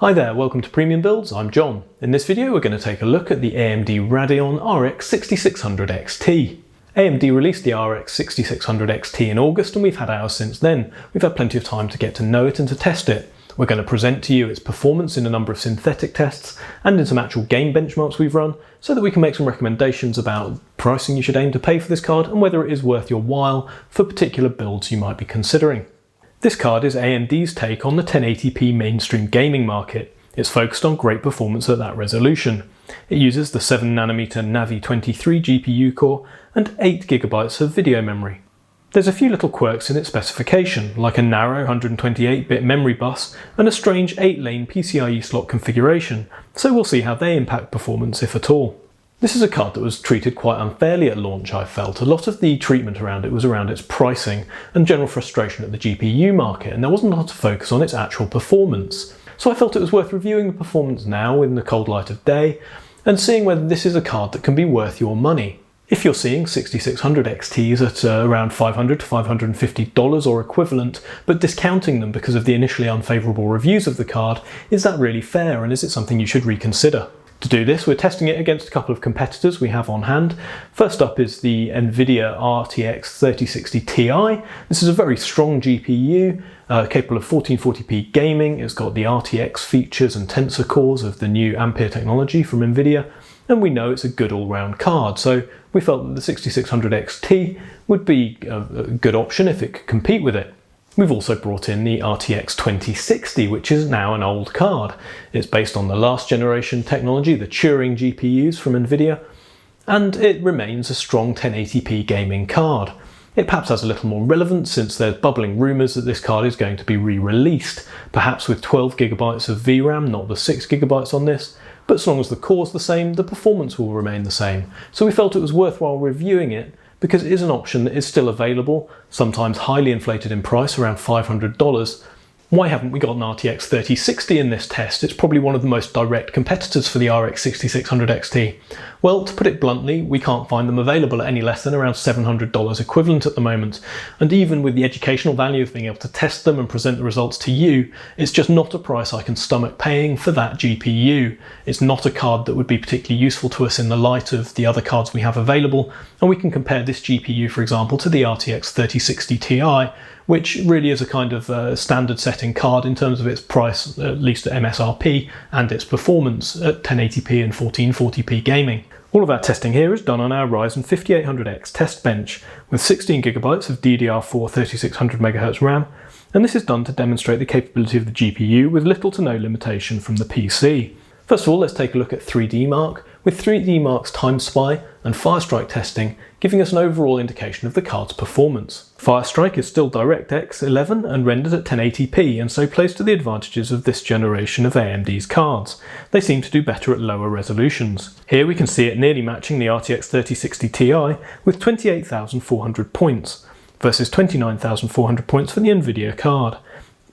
Hi there, welcome to Premium Builds, I'm John. In this video we're going to take a look at the AMD Radeon RX 6600 XT. AMD released the RX 6600 XT in August and we've had ours since then. We've had plenty of time to get to know it and to test it. We're going to present to you its performance in a number of synthetic tests and in some actual game benchmarks we've run, so that we can make some recommendations about pricing you should aim to pay for this card and whether it is worth your while for particular builds you might be considering. This card is AMD's take on the 1080p mainstream gaming market. It's focused on great performance at that resolution. It uses the 7nm Navi 23 GPU core and 8GB of video memory. There's a few little quirks in its specification, like a narrow 128-bit memory bus and a strange 8-lane PCIe slot configuration, so we'll see how they impact performance if at all. This is a card that was treated quite unfairly at launch, I felt. A lot of the treatment around it was around its pricing and general frustration at the GPU market, and there wasn't a lot of focus on its actual performance. So I felt it was worth reviewing the performance now in the cold light of day and seeing whether this is a card that can be worth your money. If you're seeing 6600 XTs at around $500 to $550 or equivalent, but discounting them because of the initially unfavourable reviews of the card, is that really fair and is it something you should reconsider? To do this, we're testing it against a couple of competitors we have on hand. First up is the NVIDIA RTX 3060 Ti. This is a very strong GPU, capable of 1440p gaming. It's got the RTX features and tensor cores of the new Ampere technology from NVIDIA, and we know it's a good all-round card, so we felt that the 6600 XT would be a good option if it could compete with it. We've also brought in the RTX 2060, which is now an old card. It's based on the last generation technology, the Turing GPUs from NVIDIA, and it remains a strong 1080p gaming card. It perhaps has a little more relevance since there's bubbling rumours that this card is going to be re-released, perhaps with 12GB of VRAM, not the 6GB on this, but as long as the core's the same, the performance will remain the same. So we felt it was worthwhile reviewing it because it is an option that is still available, sometimes highly inflated in price, around $500. Why haven't we got an RTX 3060 in this test? It's probably one of the most direct competitors for the RX 6600 XT. Well, to put it bluntly, we can't find them available at any less than around $700 equivalent at the moment. And even with the educational value of being able to test them and present the results to you, it's just not a price I can stomach paying for that GPU. It's not a card that would be particularly useful to us in the light of the other cards we have available. And we can compare this GPU, for example, to the RTX 3060 Ti, which really is a kind of standard setting card in terms of its price, at least at MSRP, and its performance at 1080p and 1440p gaming. All of our testing here is done on our Ryzen 5800X test bench with 16GB of DDR4 3600MHz RAM, and this is done to demonstrate the capability of the GPU with little to no limitation from the PC. First of all, let's take a look at 3D Mark, with 3D Mark's Time Spy and Firestrike testing giving us an overall indication of the card's performance. Firestrike is still DirectX 11 and rendered at 1080p, and so plays to the advantages of this generation of AMD's cards. They seem to do better at lower resolutions. Here we can see it nearly matching the RTX 3060 Ti with 28,400 points, versus 29,400 points for the NVIDIA card.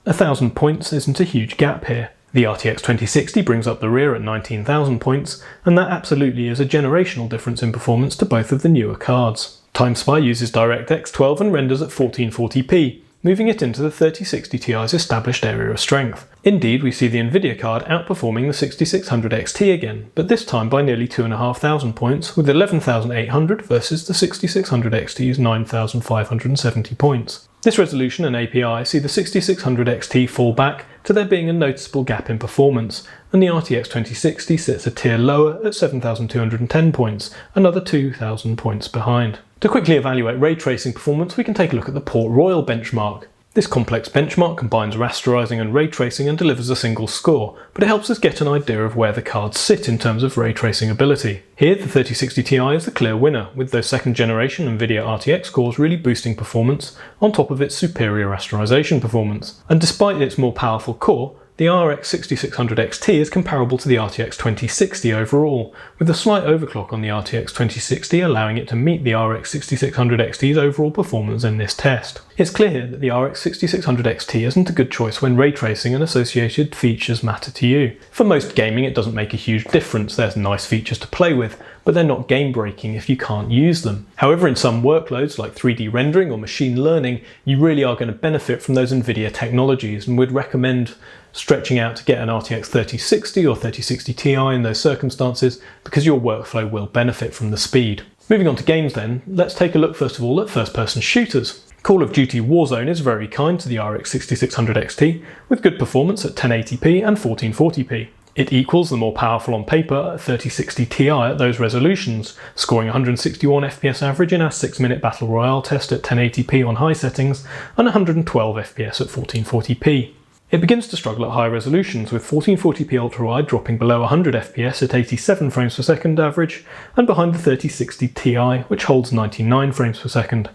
1,000 points isn't a huge gap here. The RTX 2060 brings up the rear at 19,000 points, and that absolutely is a generational difference in performance to both of the newer cards. Time Spy uses DirectX 12 and renders at 1440p, moving it into the 3060 Ti's established area of strength. Indeed, we see the NVIDIA card outperforming the 6600 XT again, but this time by nearly 2,500 points, with 11,800 versus the 6600 XT's 9,570 points. This resolution and API see the 6600 XT fall back to there being a noticeable gap in performance, and the RTX 2060 sits a tier lower at 7,210 points, another 2,000 points behind. To quickly evaluate ray tracing performance, we can take a look at the Port Royal benchmark. This complex benchmark combines rasterizing and ray tracing and delivers a single score, but it helps us get an idea of where the cards sit in terms of ray tracing ability. Here, the 3060 Ti is the clear winner, with those second generation NVIDIA RTX cores really boosting performance on top of its superior rasterization performance. And despite its more powerful core, the RX 6600 XT is comparable to the RTX 2060 overall, with a slight overclock on the RTX 2060 allowing it to meet the RX 6600 XT's overall performance in this test. It's clear that the RX 6600 XT isn't a good choice when ray tracing and associated features matter to you. For most gaming it doesn't make a huge difference, there's nice features to play with, but they're not game-breaking if you can't use them. However, in some workloads like 3D rendering or machine learning, you really are going to benefit from those NVIDIA technologies, and we'd recommend stretching out to get an RTX 3060 or 3060 Ti in those circumstances, because your workflow will benefit from the speed. Moving on to games then, let's take a look first of all at first-person shooters. Call of Duty Warzone is very kind to the RX 6600 XT, with good performance at 1080p and 1440p. It equals the more powerful on paper 3060 Ti at those resolutions, scoring 161 FPS average in our 6-minute Battle Royale test at 1080p on high settings and 112 FPS at 1440p. It begins to struggle at high resolutions, with 1440p ultra-wide dropping below 100 FPS at 87 frames per second average, and behind the 3060 Ti, which holds 99 frames per second.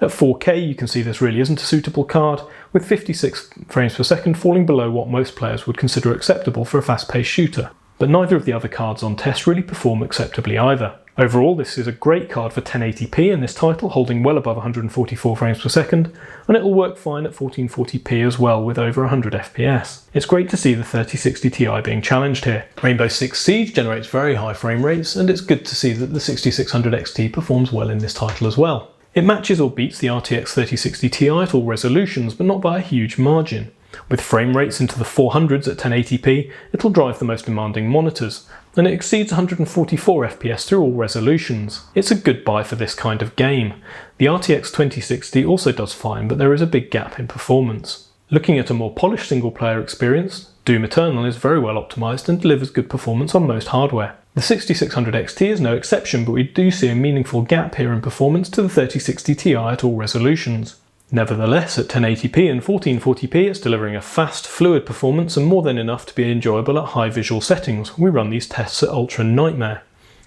At 4K you can see this really isn't a suitable card, with 56 frames per second falling below what most players would consider acceptable for a fast-paced shooter. But neither of the other cards on test really perform acceptably either. Overall, this is a great card for 1080p in this title, holding well above 144 frames per second, and it will work fine at 1440p as well with over 100 FPS. It's great to see the 3060 Ti being challenged here. Rainbow Six Siege generates very high frame rates, and it's good to see that the 6600 XT performs well in this title as well. It matches or beats the RTX 3060 Ti at all resolutions, but not by a huge margin. With frame rates into the 400s at 1080p, it'll drive the most demanding monitors, and it exceeds 144 FPS through all resolutions. It's a good buy for this kind of game. The RTX 2060 also does fine, but there is a big gap in performance. Looking at a more polished single-player experience, Doom Eternal is very well optimised and delivers good performance on most hardware. The 6600 XT is no exception, but we do see a meaningful gap here in performance to the 3060 Ti at all resolutions. Nevertheless, at 1080p and 1440p it's delivering a fast, fluid performance and more than enough to be enjoyable at high visual settings. We run these tests at Ultra Nightmare.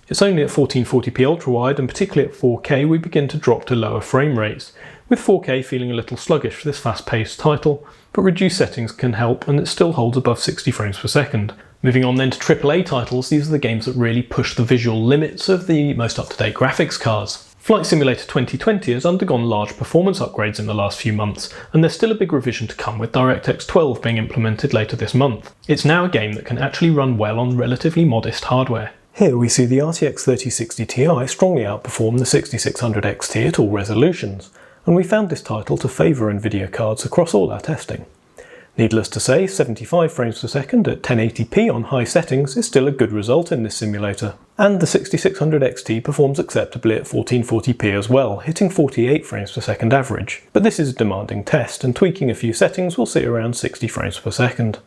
It's only at 1440p ultra-wide, and particularly at 4K we begin to drop to lower frame rates, with 4K feeling a little sluggish for this fast-paced title, but reduced settings can help and it still holds above 60 frames per second. Moving on then to AAA titles, these are the games that really push the visual limits of the most up-to-date graphics cards. Flight Simulator 2020 has undergone large performance upgrades in the last few months, and there's still a big revision to come with DirectX 12 being implemented later this month. It's now a game that can actually run well on relatively modest hardware. Here we see the RTX 3060 Ti strongly outperform the 6600 XT at all resolutions, and we found this title to favour NVIDIA cards across all our testing. Needless to say, 75 frames per second at 1080p on high settings is still a good result in this simulator. And the 6600 XT performs acceptably at 1440p as well, hitting 48 frames per second average. But this is a demanding test, and tweaking a few settings will see around 60 frames per second.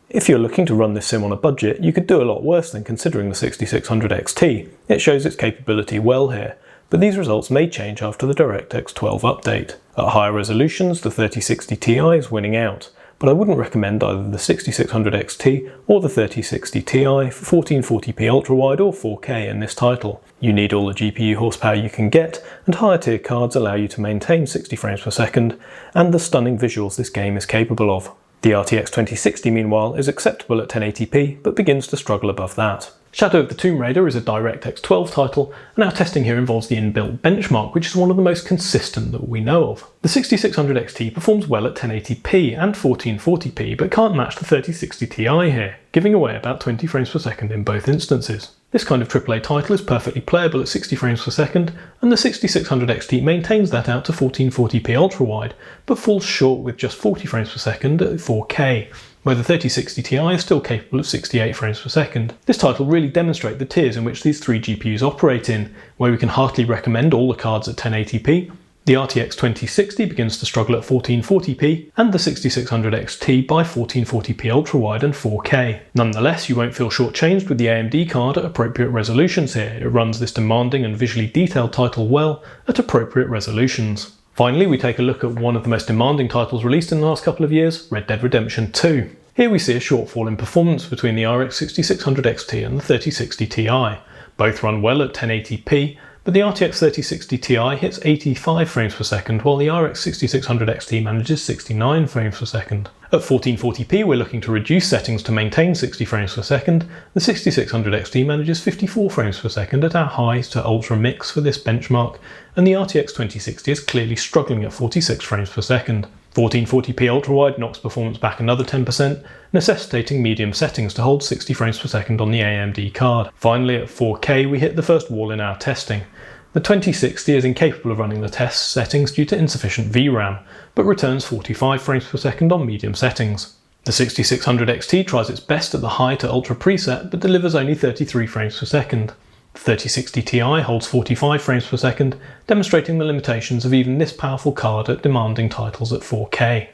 If you're looking to run this sim on a budget, you could do a lot worse than considering the 6600 XT. It shows its capability well here, but these results may change after the DirectX 12 update. At higher resolutions, the 3060 Ti is winning out, but I wouldn't recommend either the 6600 XT or the 3060 Ti for 1440p ultra-wide or 4K in this title. You need all the GPU horsepower you can get, and higher tier cards allow you to maintain 60 frames per second and the stunning visuals this game is capable of. The RTX 2060 meanwhile is acceptable at 1080p, but begins to struggle above that. Shadow of the Tomb Raider is a DirectX 12 title, and our testing here involves the inbuilt benchmark, which is one of the most consistent that we know of. The 6600 XT performs well at 1080p and 1440p, but can't match the 3060 Ti here, giving away about 20 frames per second in both instances. This kind of AAA title is perfectly playable at 60 frames per second, and the 6600 XT maintains that out to 1440p ultra-wide, but falls short with just 40 frames per second at 4K. Where the 3060 Ti is still capable of 68 frames per second. This title really demonstrates the tiers in which these three GPUs operate in, where we can heartily recommend all the cards at 1080p, the RTX 2060 begins to struggle at 1440p, and the 6600 XT by 1440p ultra-wide and 4K. Nonetheless, you won't feel shortchanged with the AMD card at appropriate resolutions here. It runs this demanding and visually detailed title well at appropriate resolutions. Finally, we take a look at one of the most demanding titles released in the last couple of years, Red Dead Redemption 2. Here we see a shortfall in performance between the RX 6600 XT and the 3060 Ti. Both run well at 1080p, but the RTX 3060 Ti hits 85 frames per second, while the RX 6600 XT manages 69 frames per second. At 1440p we're looking to reduce settings to maintain 60 frames per second. The 6600 XT manages 54 frames per second at our high to ultra mix for this benchmark, and the RTX 2060 is clearly struggling at 46 frames per second. 1440p ultra-wide knocks performance back another 10%, necessitating medium settings to hold 60 frames per second on the AMD card. Finally, at 4K we hit the first wall in our testing. The 2060 is incapable of running the test settings due to insufficient VRAM, but returns 45 frames per second on medium settings. The 6600 XT tries its best at the high to ultra preset, but delivers only 33 frames per second. The 3060 Ti holds 45 frames per second, demonstrating the limitations of even this powerful card at demanding titles at 4K.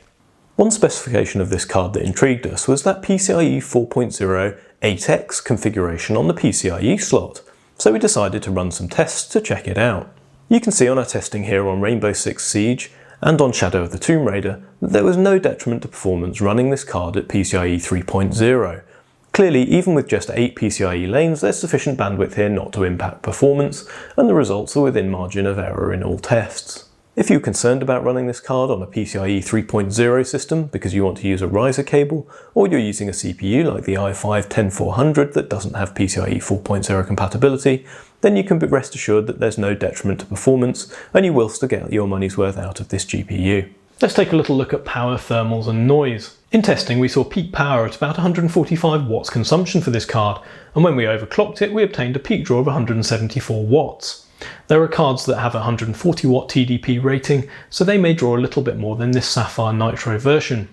One specification of this card that intrigued us was that PCIe 4.0 8X configuration on the PCIe slot, so we decided to run some tests to check it out. You can see on our testing here on Rainbow Six Siege and on Shadow of the Tomb Raider that there was no detriment to performance running this card at PCIe 3.0. Clearly, even with just 8 PCIe lanes, there's sufficient bandwidth here not to impact performance, and the results are within margin of error in all tests. If you're concerned about running this card on a PCIe 3.0 system because you want to use a riser cable, or you're using a CPU like the i5-10400 that doesn't have PCIe 4.0 compatibility, then you can be rest assured that there's no detriment to performance, and you will still get your money's worth out of this GPU. Let's take a little look at power, thermals and noise. In testing we saw peak power at about 145 watts consumption for this card, and when we overclocked it we obtained a peak draw of 174 watts. There are cards that have a 140 watt TDP rating, so they may draw a little bit more than this Sapphire Nitro version.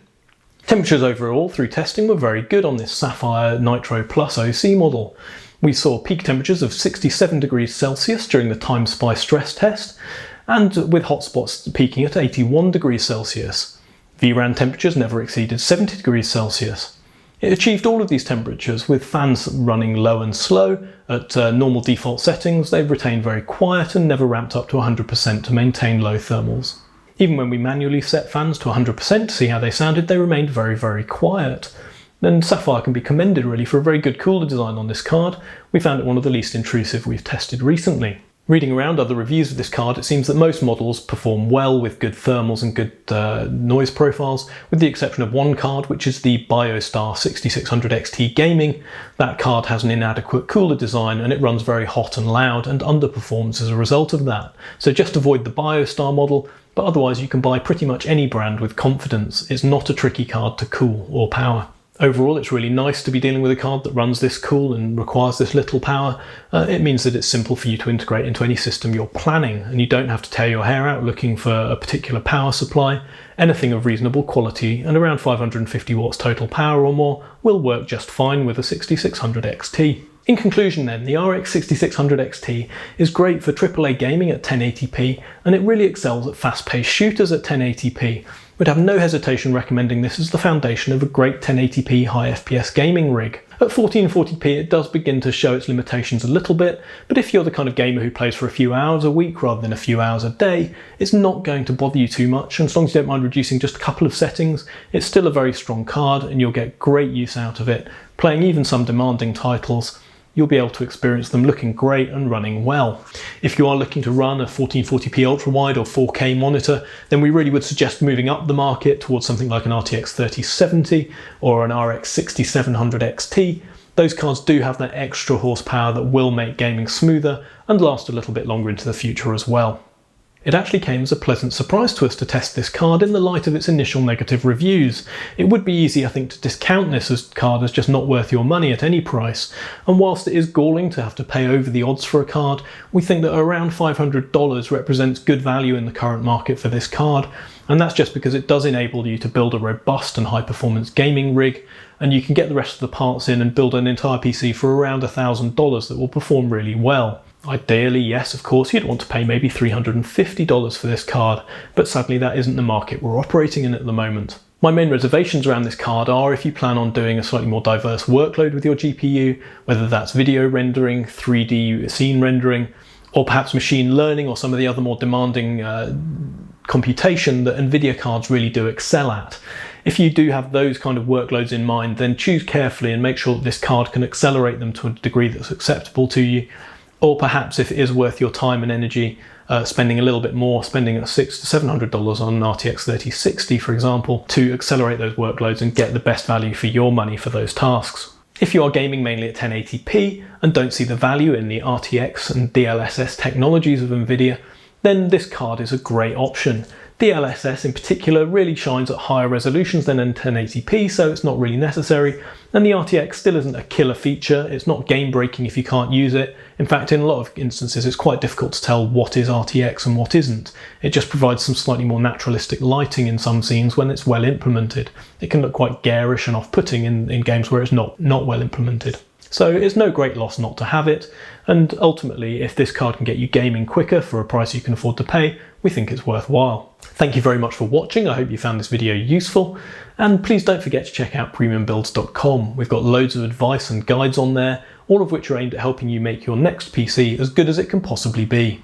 Temperatures overall through testing were very good on this Sapphire Nitro Plus OC model. We saw peak temperatures of 67 degrees Celsius during the Time Spy stress test, and with hotspots peaking at 81 degrees Celsius. VRAM temperatures never exceeded 70 degrees Celsius. It achieved all of these temperatures with fans running low and slow. At normal default settings, they've retained very quiet and never ramped up to 100% to maintain low thermals. Even when we manually set fans to 100% to see how they sounded, they remained very, very quiet. And Sapphire can be commended really for a very good cooler design on this card. We found it one of the least intrusive we've tested recently. Reading around other reviews of this card, it seems that most models perform well with good thermals and good noise profiles, with the exception of one card, which is the BioStar 6600 XT Gaming. That card has an inadequate cooler design and it runs very hot and loud and underperforms as a result of that. So just avoid the BioStar model, but otherwise you can buy pretty much any brand with confidence. It's not a tricky card to cool or power. Overall, it's really nice to be dealing with a card that runs this cool and requires this little power. It means that it's simple for you to integrate into any system you're planning, and you don't have to tear your hair out looking for a particular power supply. Anything of reasonable quality and around 550 watts total power or more will work just fine with a 6600 XT. In conclusion then, the RX 6600 XT is great for AAA gaming at 1080p, and it really excels at fast-paced shooters at 1080p. We'd have no hesitation recommending this as the foundation of a great 1080p high FPS gaming rig. At 1440p it does begin to show its limitations a little bit, but if you're the kind of gamer who plays for a few hours a week rather than a few hours a day, it's not going to bother you too much, and as long as you don't mind reducing just a couple of settings, it's still a very strong card and you'll get great use out of it. Playing even some demanding titles, you'll be able to experience them looking great and running well. If you are looking to run a 1440p ultra-wide or 4K monitor, then we really would suggest moving up the market towards something like an RTX 3070 or an RX 6700 XT. Those cards do have that extra horsepower that will make gaming smoother and last a little bit longer into the future as well. It actually came as a pleasant surprise to us to test this card in the light of its initial negative reviews. It would be easy, I think, to discount this card as just not worth your money at any price, and whilst it is galling to have to pay over the odds for a card, we think that around $500 represents good value in the current market for this card, and that's just because it does enable you to build a robust and high-performance gaming rig, and you can get the rest of the parts in and build an entire PC for around $1,000 that will perform really well. Ideally, yes, of course, you'd want to pay maybe $350 for this card, but sadly that isn't the market we're operating in at the moment. My main reservations around this card are if you plan on doing a slightly more diverse workload with your GPU, whether that's video rendering, 3D scene rendering, or perhaps machine learning or some of the other more demanding computation that NVIDIA cards really do excel at. If you do have those kind of workloads in mind, then choose carefully and make sure that this card can accelerate them to a degree that's acceptable to you. Or perhaps if it is worth your time and energy, spending a little bit more, spending $600 to $700 on an RTX 3060, for example, to accelerate those workloads and get the best value for your money for those tasks. If you are gaming mainly at 1080p and don't see the value in the RTX and DLSS technologies of NVIDIA, then this card is a great option. DLSS in particular really shines at higher resolutions than in 1080p, so it's not really necessary, and the RTX still isn't a killer feature. It's not game breaking if you can't use it. In fact, in a lot of instances it's quite difficult to tell what is RTX and what isn't. It just provides some slightly more naturalistic lighting in some scenes when it's well implemented. It can look quite garish and off-putting in games where it's not well implemented. So it's no great loss not to have it, and ultimately if this card can get you gaming quicker for a price you can afford to pay, we think it's worthwhile. Thank you very much for watching. I hope you found this video useful, and please don't forget to check out premiumbuilds.com. We've got loads of advice and guides on there, all of which are aimed at helping you make your next PC as good as it can possibly be.